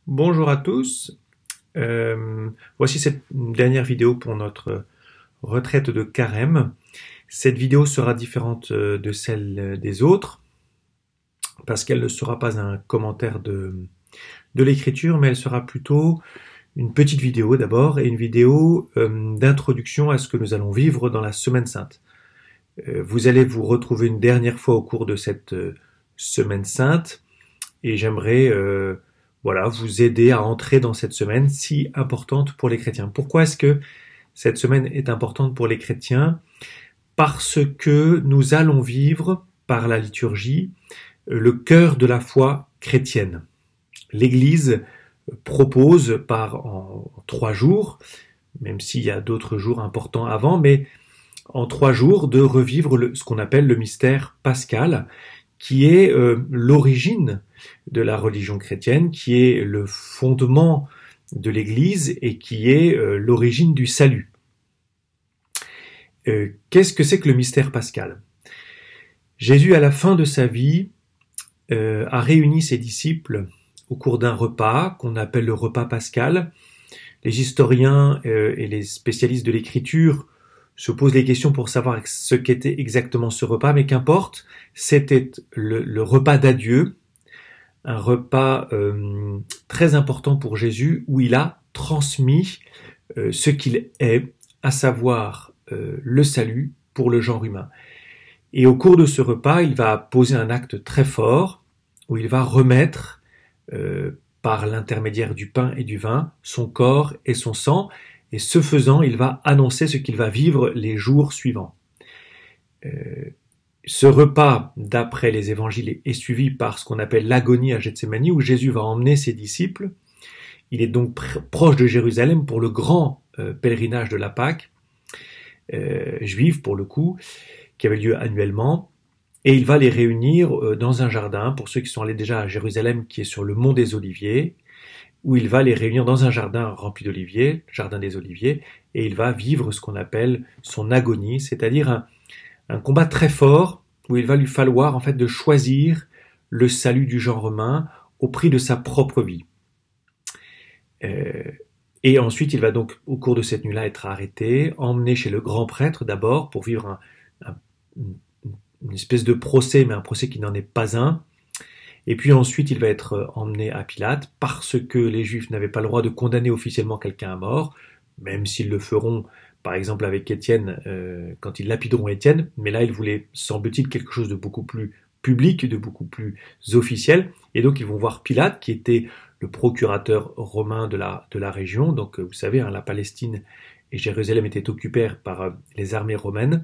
Bonjour à tous. Voici cette dernière vidéo pour notre retraite de carême. Cette vidéo sera différente de celle des autres parce qu'elle ne sera pas un commentaire de l'écriture, mais elle sera plutôt une petite vidéo d'abord et une vidéo d'introduction à ce que nous allons vivre dans la Semaine Sainte. Vous allez vous retrouver une dernière fois au cours de cette Semaine Sainte et j'aimerais vous aider à entrer dans cette semaine si importante pour les chrétiens. Pourquoi est-ce que cette semaine est importante pour les chrétiens? Parce que nous allons vivre par la liturgie le cœur de la foi chrétienne. L'Église propose en 3 jours, même s'il y a d'autres jours importants avant, mais en 3 jours de revivre ce qu'on appelle le mystère pascal, qui est l'origine de la religion chrétienne, qui est le fondement de l'Église et qui est l'origine du salut. Qu'est-ce que c'est que le mystère pascal? Jésus, à la fin de sa vie, a réuni ses disciples au cours d'un repas qu'on appelle le repas pascal. Les historiens et les spécialistes de l'écriture se posent les questions pour savoir ce qu'était exactement ce repas, mais qu'importe, c'était le repas d'adieu, un repas très important pour Jésus où il a transmis ce qu'il est, à savoir le salut pour le genre humain. Et au cours de ce repas, il va poser un acte très fort où il va remettre par l'intermédiaire du pain et du vin son corps et son sang, et ce faisant, il va annoncer ce qu'il va vivre les jours suivants. Ce repas, d'après les évangiles, est suivi par ce qu'on appelle l'agonie à Gethsémani, où Jésus va emmener ses disciples. Il est donc proche de Jérusalem pour le grand pèlerinage de la Pâque, juive pour le coup, qui avait lieu annuellement. Et il va les réunir dans un jardin, pour ceux qui sont allés déjà à Jérusalem, qui est sur le mont des Oliviers, où il va les réunir dans un jardin rempli d'oliviers, jardin des Oliviers, et il va vivre ce qu'on appelle son agonie, c'est-à-dire un combat très fort où il va lui falloir en fait de choisir le salut du genre humain au prix de sa propre vie. Et ensuite, il va donc, au cours de cette nuit-là, être arrêté, emmené chez le grand prêtre d'abord pour vivre une espèce de procès, mais un procès qui n'en est pas un. Et puis ensuite, il va être emmené à Pilate parce que les Juifs n'avaient pas le droit de condamner officiellement quelqu'un à mort, même s'ils le feront, par exemple avec Étienne, quand ils lapideront Étienne. Mais là, ils voulaient, semble-t-il, quelque chose de beaucoup plus public, de beaucoup plus officiel. Et donc, ils vont voir Pilate, qui était le procurateur romain de la région. Donc, vous savez, la Palestine et Jérusalem étaient occupées par les armées romaines.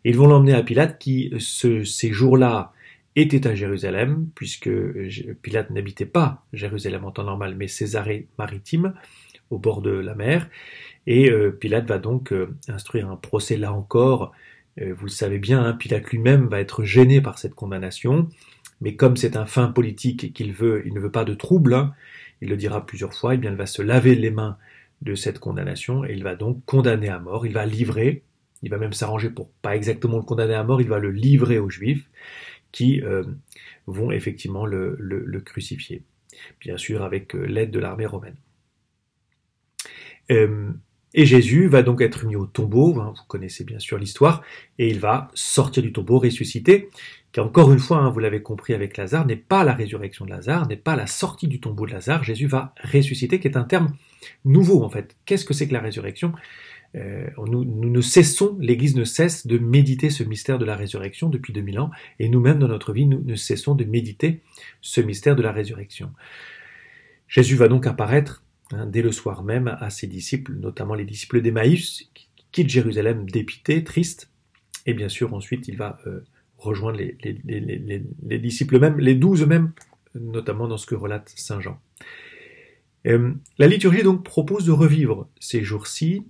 Et ils vont l'emmener à Pilate, qui, ces jours-là, était à Jérusalem, puisque Pilate n'habitait pas Jérusalem en temps normal, mais Césarée maritime, au bord de la mer. Et Pilate va donc instruire un procès là encore. Vous le savez bien, Pilate lui-même va être gêné par cette condamnation, mais comme c'est un fin politique et il ne veut pas de trouble, il le dira plusieurs fois, eh bien il va se laver les mains de cette condamnation et il va donc condamner à mort, il va livrer, il va même s'arranger pour pas exactement le condamner à mort, il va le livrer aux Juifs, qui vont effectivement le crucifier, bien sûr avec l'aide de l'armée romaine. Et Jésus va donc être mis au tombeau, vous connaissez bien sûr l'histoire, et il va sortir du tombeau, ressusciter, qui encore une fois, vous l'avez compris avec Lazare, n'est pas la résurrection de Lazare, n'est pas la sortie du tombeau de Lazare, Jésus va ressusciter, qui est un terme nouveau en fait. Qu'est-ce que c'est que la résurrection ? Nous ne cessons, l'Église ne cesse de méditer ce mystère de la résurrection depuis 2000 ans, et nous-mêmes dans notre vie, nous ne cessons de méditer ce mystère de la résurrection. Jésus va donc apparaître dès le soir même à ses disciples, notamment les disciples d'Emmaüs, qui quittent Jérusalem dépités, tristes, et bien sûr ensuite il va rejoindre les disciples même, les 12 même, notamment dans ce que relate Saint Jean. La liturgie donc propose de revivre ces jours-ci,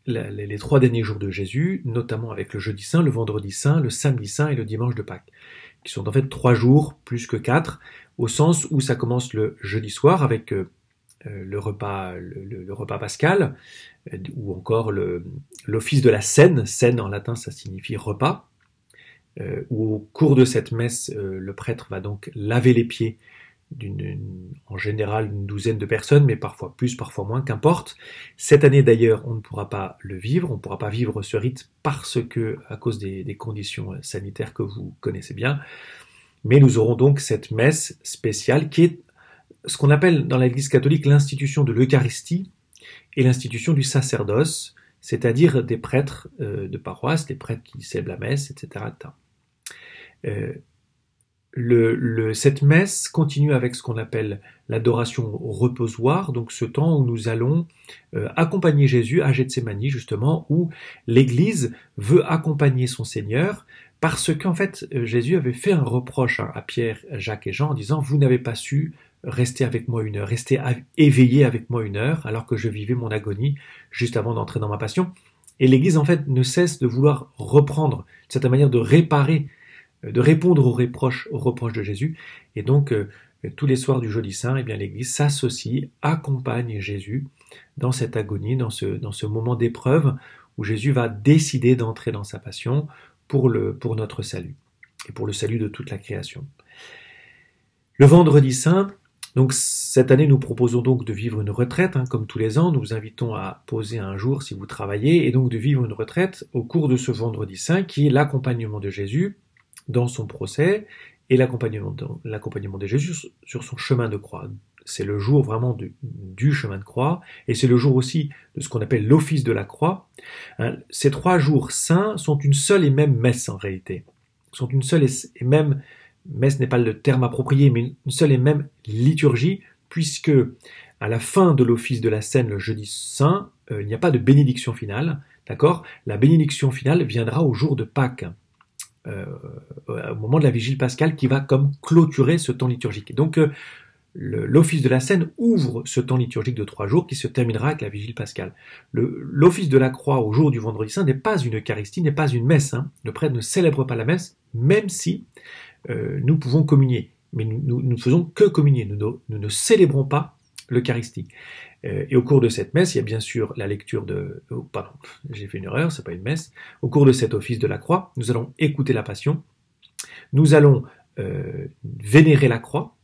les 3 derniers jours de Jésus, notamment avec le jeudi saint, le vendredi saint, le samedi saint et le dimanche de Pâques, qui sont en fait 3 jours plus que 4, au sens où ça commence le jeudi soir avec le repas pascal, ou encore l'office de la scène. Scène en latin, ça signifie repas, où au cours de cette messe, le prêtre va donc laver les pieds en général une douzaine de personnes, mais parfois plus, parfois moins, qu'importe. Cette année d'ailleurs, on ne pourra pas le vivre, on ne pourra pas vivre ce rite parce que, à cause des conditions sanitaires que vous connaissez bien, mais nous aurons donc cette messe spéciale qui est ce qu'on appelle dans l'Église catholique l'institution de l'Eucharistie et l'institution du sacerdoce, c'est-à-dire des prêtres de paroisse, des prêtres qui cèdent la messe, etc. Cette messe continue avec ce qu'on appelle l'adoration reposoire, donc ce temps où nous allons accompagner Jésus à Gethsémani, justement, où l'Église veut accompagner son Seigneur, parce qu'en fait, Jésus avait fait un reproche à Pierre, Jacques et Jean en disant « Vous n'avez pas su rester avec moi une heure, rester éveillé avec moi une heure, alors que je vivais mon agonie juste avant d'entrer dans ma passion. » Et l'Église, en fait, ne cesse de vouloir reprendre cette manière de réparer, de répondre aux reproches de Jésus. Et donc, tous les soirs du Jeudi Saint, eh bien, l'Église s'associe, accompagne Jésus dans cette agonie, dans ce moment d'épreuve où Jésus va décider d'entrer dans sa passion pour notre salut et pour le salut de toute la création. Le Vendredi Saint, donc cette année, nous proposons donc de vivre une retraite, comme tous les ans. Nous vous invitons à poser un jour si vous travaillez et donc de vivre une retraite au cours de ce Vendredi Saint qui est l'accompagnement de Jésus dans son procès et l'accompagnement de Jésus sur son chemin de croix. C'est le jour vraiment du chemin de croix et c'est le jour aussi de ce qu'on appelle l'office de la croix. Ces 3 jours saints sont une seule et même messe en réalité. Sont une seule et même messe n'est pas le terme approprié, mais une seule et même liturgie, puisque à la fin de l'office de la scène le Jeudi Saint, il n'y a pas de bénédiction finale, d'accord ? La bénédiction finale viendra au jour de Pâques, au moment de la vigile pascale, qui va comme clôturer ce temps liturgique. Et donc, l'office de la scène ouvre ce temps liturgique de 3 jours qui se terminera avec la vigile pascale. L'office de la croix au jour du Vendredi Saint n'est pas une Eucharistie, n'est pas une messe. Le prêtre ne célèbre pas la messe, même si nous pouvons communier, mais nous ne faisons que communier, nous ne célébrons pas l'Eucharistie. Et au cours de cette messe, il y a bien sûr la lecture pardon, j'ai fait une erreur, c'est pas une messe. Au cours de cet office de la croix, nous allons écouter la Passion, nous allons vénérer la croix,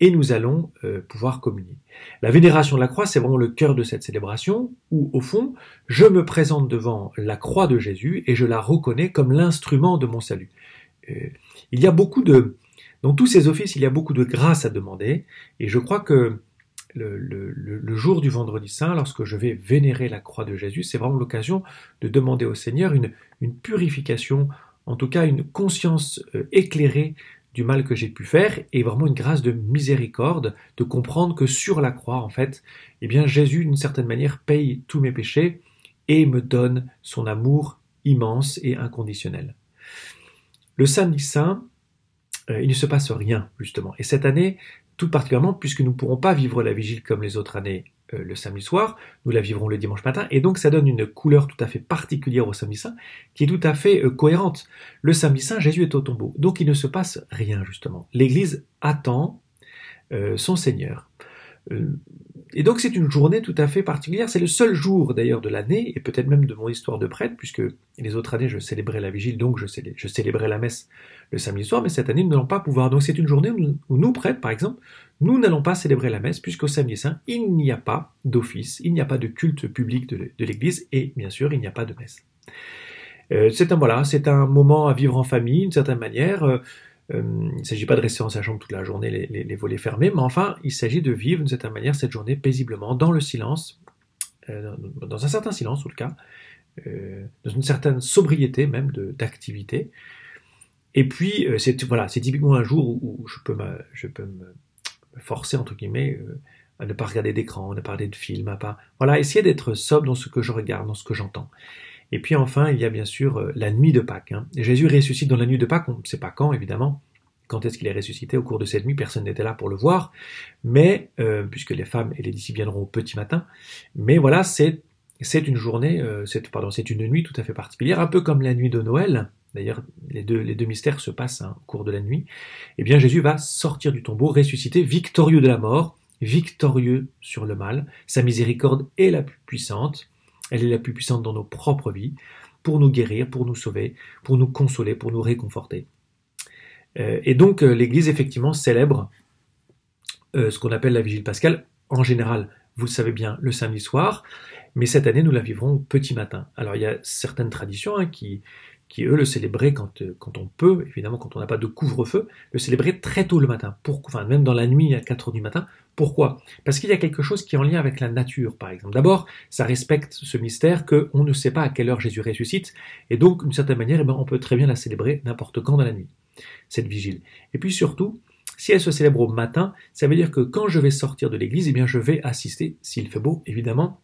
et nous allons pouvoir communier. La vénération de la croix, c'est vraiment le cœur de cette célébration, où au fond, je me présente devant la croix de Jésus et je la reconnais comme l'instrument de mon salut. Il y a dans tous ces offices, il y a beaucoup de grâce à demander, et je crois que le jour du Vendredi Saint, lorsque je vais vénérer la croix de Jésus, c'est vraiment l'occasion de demander au Seigneur une purification, en tout cas une conscience éclairée du mal que j'ai pu faire, et vraiment une grâce de miséricorde, de comprendre que sur la croix, en fait, eh bien Jésus, d'une certaine manière, paye tous mes péchés et me donne son amour immense et inconditionnel. Le Samedi Saint, il ne se passe rien, justement. Et cette année, tout particulièrement, puisque nous ne pourrons pas vivre la vigile comme les autres années le samedi soir, nous la vivrons le dimanche matin, et donc ça donne une couleur tout à fait particulière au Samedi Saint, qui est tout à fait cohérente. Le Samedi Saint, Jésus est au tombeau, donc il ne se passe rien, justement. L'Église attend son Seigneur. Et donc c'est une journée tout à fait particulière, c'est le seul jour d'ailleurs de l'année, et peut-être même de mon histoire de prêtre, puisque les autres années je célébrais la vigile, donc je célébrais la messe le samedi soir, mais cette année nous n'allons pas pouvoir. Donc c'est une journée où nous, prêtres par exemple, nous n'allons pas célébrer la messe, puisqu'au Samedi Saint, il n'y a pas d'office, il n'y a pas de culte public de l'Église, et bien sûr il n'y a pas de messe. C'est un moment à vivre en famille, d'une certaine manière. Il ne s'agit pas de rester dans sa chambre toute la journée, les volets fermés, mais enfin, il s'agit de vivre d'une certaine manière cette journée paisiblement, dans le silence, dans un certain silence en tout cas, dans une certaine sobriété même d'activité. Et puis, c'est typiquement un jour où je peux me forcer, entre guillemets, à ne pas regarder d'écran, à ne pas regarder de film, essayer d'être sobre dans ce que je regarde, dans ce que j'entends. Et puis enfin, il y a bien sûr la nuit de Pâques. Jésus ressuscite dans la nuit de Pâques, on ne sait pas quand évidemment, quand est-ce qu'il est ressuscité au cours de cette nuit, personne n'était là pour le voir, mais puisque les femmes et les disciples viendront au petit matin, mais voilà, c'est une journée, c'est une nuit tout à fait particulière, un peu comme la nuit de Noël. D'ailleurs, les deux mystères se passent au cours de la nuit. Eh bien, Jésus va sortir du tombeau, ressuscité, victorieux de la mort, victorieux sur le mal. Sa miséricorde est la plus puissante. Elle est la plus puissante dans nos propres vies, pour nous guérir, pour nous sauver, pour nous consoler, pour nous réconforter. Et donc l'Église, effectivement, célèbre ce qu'on appelle la vigile pascale, en général, vous le savez bien, le samedi soir, mais cette année, nous la vivrons au petit matin. Alors, il y a certaines traditions qui eux, le célébraient quand on peut, évidemment, quand on n'a pas de couvre-feu, le célébraient très tôt le matin, enfin, même dans la nuit à 4 heures du matin. Pourquoi? Parce qu'il y a quelque chose qui est en lien avec la nature, par exemple. D'abord, ça respecte ce mystère qu'on ne sait pas à quelle heure Jésus ressuscite, et donc, d'une certaine manière, on peut très bien la célébrer n'importe quand dans la nuit, cette vigile. Et puis surtout, si elle se célèbre au matin, ça veut dire que quand je vais sortir de l'église, je vais assister, s'il fait beau, évidemment,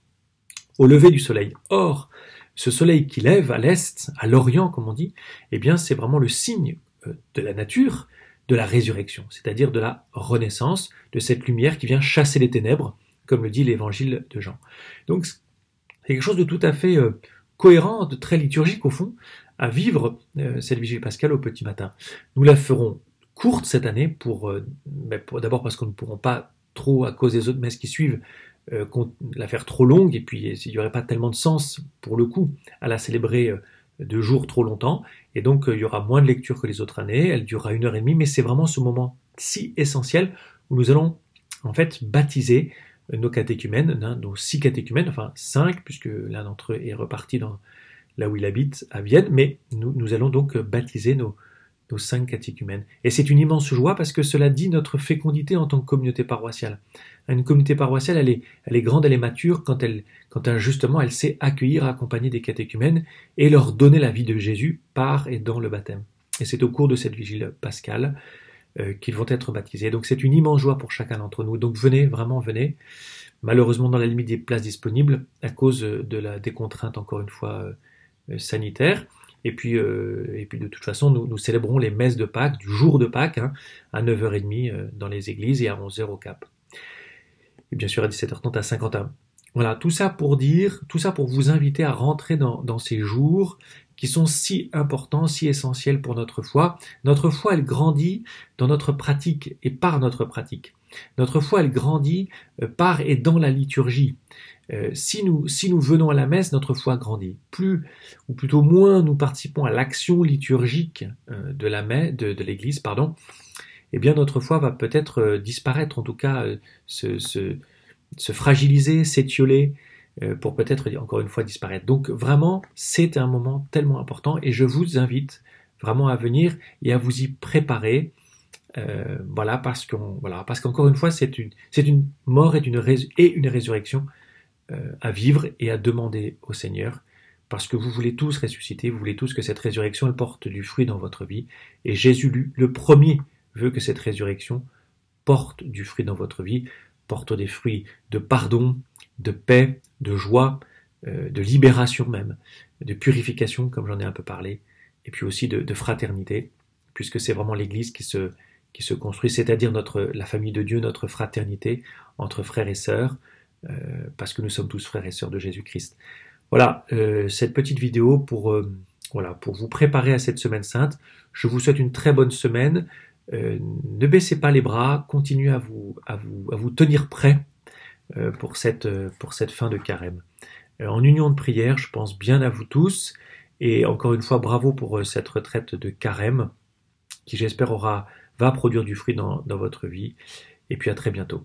au lever du soleil. Or, ce soleil qui lève à l'est, à l'orient, comme on dit, c'est vraiment le signe de la nature, de la résurrection, c'est-à-dire de la renaissance, de cette lumière qui vient chasser les ténèbres, comme le dit l'évangile de Jean. Donc, c'est quelque chose de tout à fait cohérent, de très liturgique au fond, à vivre cette vigile pascale au petit matin. Nous la ferons courte cette année d'abord parce qu'on ne pourront pas trop, à cause des autres messes qui suivent, la faire trop longue, et puis il n'y aurait pas tellement de sens, pour le coup, à la célébrer 2 jours trop longtemps, et donc il y aura moins de lecture que les autres années, elle durera 1h30, mais c'est vraiment ce moment si essentiel où nous allons en fait baptiser nos catéchumènes, nos 6 catéchumènes, enfin 5, puisque l'un d'entre eux est reparti là où il habite, à Vienne, mais nous allons donc baptiser nos 5 catéchumènes. Et c'est une immense joie parce que cela dit notre fécondité en tant que communauté paroissiale. Une communauté paroissiale, elle est grande, elle est mature quand justement elle sait accueillir, accompagner des catéchumènes et leur donner la vie de Jésus par et dans le baptême. Et c'est au cours de cette vigile pascale qu'ils vont être baptisés. Donc c'est une immense joie pour chacun d'entre nous. Donc venez, vraiment venez. Malheureusement dans la limite des places disponibles à cause des contraintes, encore une fois, sanitaires. Et puis de toute façon, nous célébrons les messes de Pâques, du jour de Pâques, à 9h30 dans les églises et à 11h au Cap. Et bien sûr à 17h30 à Saint-Quentin. Voilà, tout ça pour vous inviter à rentrer dans ces jours qui sont si importants, si essentiels pour notre foi. Notre foi, elle grandit dans notre pratique et par notre pratique. Notre foi, elle grandit par et dans la liturgie. Si nous venons à la messe, notre foi grandit. Plus, ou plutôt moins, nous participons à l'action liturgique de l'Église, notre foi va peut-être disparaître, en tout cas se fragiliser, s'étioler, pour peut-être encore une fois disparaître. Donc vraiment, c'est un moment tellement important et je vous invite vraiment à venir et à vous y préparer. Parce qu'encore une fois, c'est une mort et une résurrection à vivre et à demander au Seigneur, parce que vous voulez tous ressusciter, vous voulez tous que cette résurrection elle porte du fruit dans votre vie, et Jésus, le premier, veut que cette résurrection porte du fruit dans votre vie, porte des fruits de pardon, de paix, de joie, de libération même, de purification, comme j'en ai un peu parlé, et puis aussi de fraternité, puisque c'est vraiment l'Église qui se construit, c'est-à-dire la famille de Dieu, notre fraternité entre frères et sœurs, parce que nous sommes tous frères et sœurs de Jésus-Christ. Voilà, cette petite vidéo pour vous préparer à cette semaine sainte. Je vous souhaite une très bonne semaine. Ne baissez pas les bras, continuez à vous tenir prêts pour cette fin de carême. En union de prière, je pense bien à vous tous, et encore une fois, bravo pour cette retraite de carême, qui j'espère va produire du fruit dans votre vie, et puis à très bientôt.